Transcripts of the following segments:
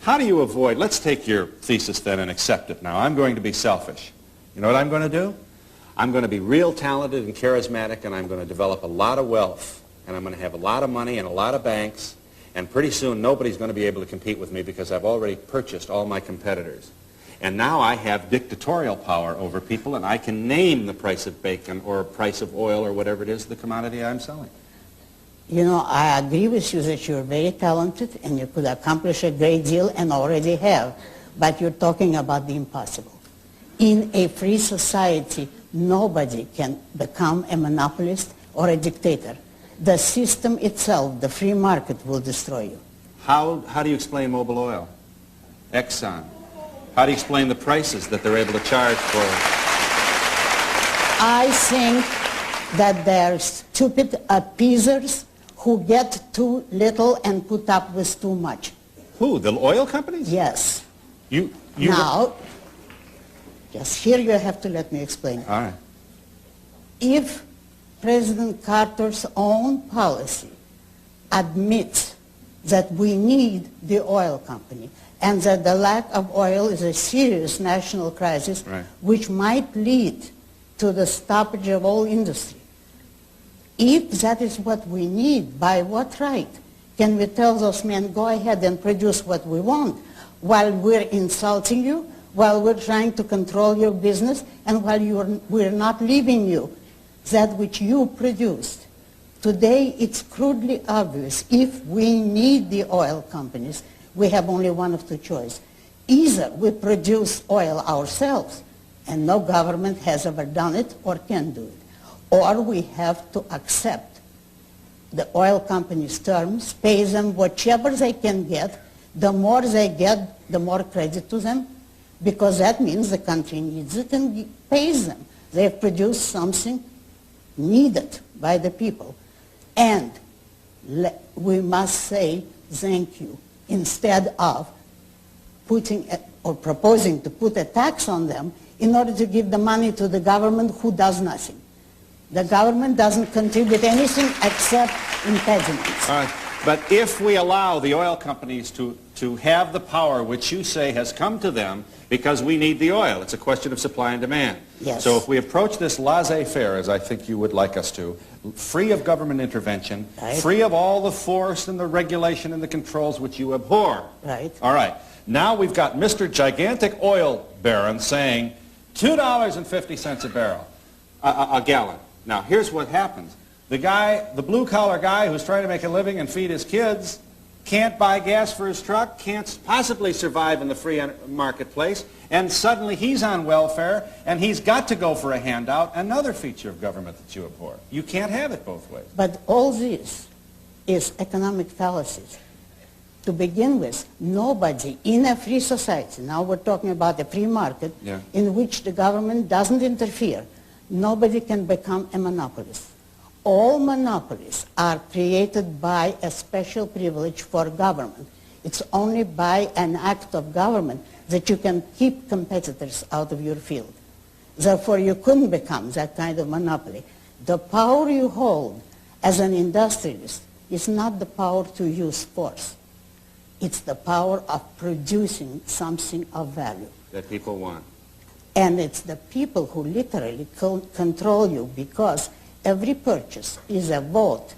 How do you avoid, let's take your thesis then and accept it now. I'm going to be selfish. You know what I'm going to do? I'm going to be real talented and charismatic, and I'm going to develop a lot of wealth, and I'm going to have a lot of money and a lot of banks, and pretty soon nobody's going to be able to compete with me because I've already purchased all my competitors. And now I have dictatorial power over people, and I can name the price of bacon or price of oil or whatever it is, the commodity I'm selling. You know, I agree with you that you're very talented and you could accomplish a great deal and already have, but you're talking about the impossible. In a free society, nobody can become a monopolist or a dictator. The system itself, the free market, will destroy you. How do you explain Mobil Oil, Exxon? How do you explain the prices that they're able to charge for it? I think that they're stupid appeasers who get too little and put up with too much. Who, the oil companies? Yes. You now, just here you have to let me explain. All right. If President Carter's own policy admits that we need the oil company and that the lack of oil is a serious national crisis, right, which might lead to the stoppage of all industry. If that is what we need, by what right can we tell those men, go ahead and produce what we want, while we're insulting you, while we're trying to control your business, and while we're not leaving you that which you produced? Today, it's crudely obvious. If we need the oil companies, we have only one of two choices. Either we produce oil ourselves, and no government has ever done it or can do it, or we have to accept the oil companies' terms, pay them whatever they can get. The more they get, the more credit to them, because that means the country needs it and pays them. They've produced something needed by the people. And we must say thank you instead of putting or proposing to put a tax on them in order to give the money to the government who does nothing. The government doesn't contribute anything except impediments. All right. But if we allow the oil companies to have the power which you say has come to them because we need the oil, it's a question of supply and demand. Yes. So if we approach this laissez-faire, as I think you would like us to, free of government intervention, right, free of all the force and the regulation and the controls which you abhor. Right. All right. Now we've got Mr. Gigantic Oil Baron saying $2.50 a barrel, a gallon. Now here's what happens. The guy, the blue-collar guy who's trying to make a living and feed his kids, can't buy gas for his truck, can't possibly survive in the free marketplace, and suddenly he's on welfare, and he's got to go for a handout, another feature of government that you abhor. You can't have it both ways. But all this is economic fallacies. To begin with, nobody in a free society, now we're talking about a free market, yeah, in which the government doesn't interfere, nobody can become a monopolist. All monopolies are created by a special privilege for government. It's only by an act of government that you can keep competitors out of your field. Therefore, you couldn't become that kind of monopoly. The power you hold as an industrialist is not the power to use force. It's the power of producing something of value. That people want. And it's the people who literally control you, because every purchase is a vote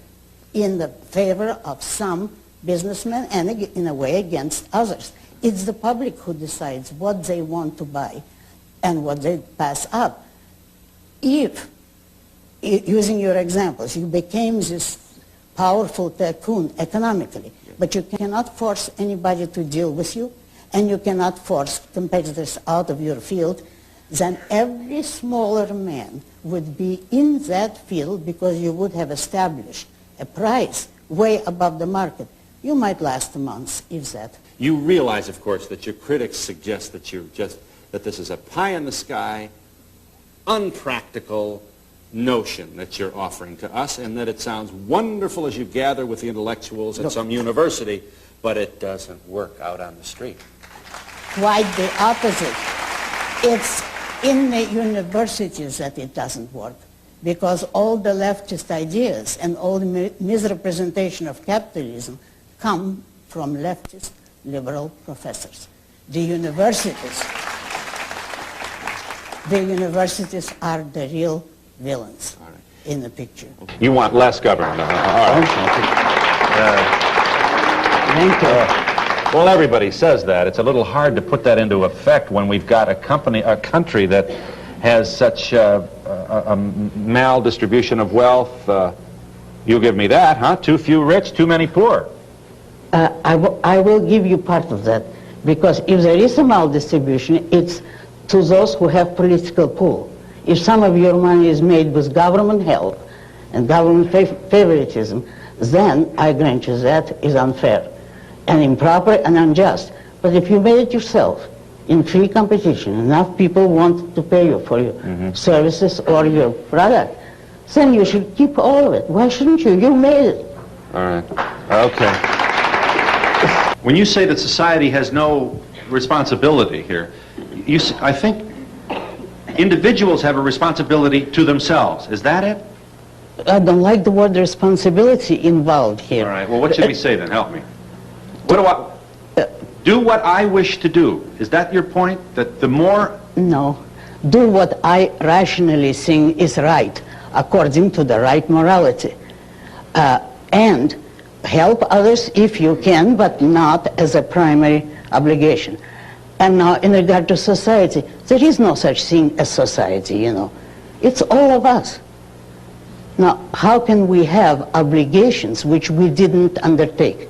in the favor of some businessmen and in a way against others. It's the public who decides what they want to buy and what they pass up. If, using your examples, you became this powerful tycoon economically, but you cannot force anybody to deal with you, and you cannot force competitors out of your field, then every smaller man would be in that field because you would have established a price way above the market. You might last a month, if that. You realize, of course, that your critics suggest that that this is a pie-in-the-sky, unpractical notion that you're offering to us, and that it sounds wonderful as you gather with the intellectuals at some university, but it doesn't work out on the street. Quite the opposite. It's in the universities that it doesn't work, because all the leftist ideas and all the misrepresentation of capitalism come from leftists, liberal professors. The universities are the real villains in the picture. You want less government. All right. Thank you. Well, everybody says that. It's a little hard to put that into effect when we've got a country that has such a maldistribution of wealth. You give me that, huh? Too few rich, too many poor. I will give you part of that, because if there is a maldistribution, it's to those who have political pull. If some of your money is made with government help and government favoritism, then I grant you that is unfair and improper and unjust. But if you made it yourself in free competition, enough people want to pay you for your services or your product, then you should keep all of it. Why shouldn't you? You made it. All right. Okay. When you say that society has no responsibility here, I think individuals have a responsibility to themselves. Is that it? I don't like the word responsibility involved here. All right. Well, what should we say then? Help me. What do I... Do what I wish to do. Is that your point? That the more... No. Do what I rationally think is right, according to the right morality. And help others if you can, but not as a primary obligation. And now, in regard to society, there is no such thing as society, you know. It's all of us. Now, how can we have obligations which we didn't undertake?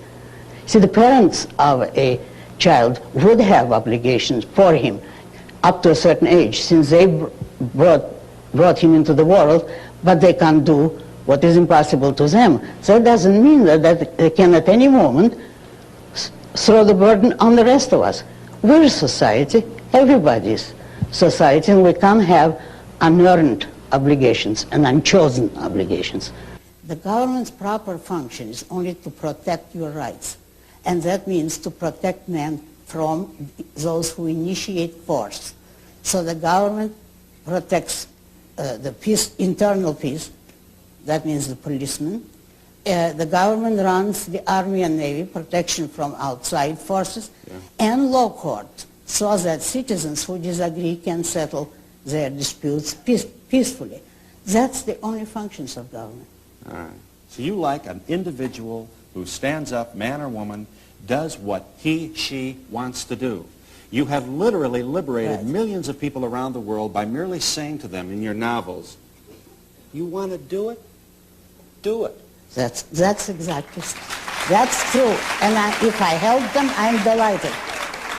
See, the parents of a child would have obligations for him up to a certain age, since they brought him into the world, but they can't do what is impossible to them. So that doesn't mean that they can at any moment throw the burden on the rest of us. We're society, everybody's society, and we can't have unearned obligations and unchosen obligations. The government's proper function is only to protect your rights, and that means to protect men from those who initiate force. So the government protects the peace, internal peace, that means the policemen. The government runs the army and navy, protection from outside forces, and law court, so that citizens who disagree can settle their disputes peacefully. That's the only functions of government. All right. So you like an individual who stands up, man or woman, does what he, she wants to do. You have literally liberated millions of people around the world by merely saying to them in your novels, you want to do it? Do it. That's exactly, that's true. And if I help them, I'm delighted.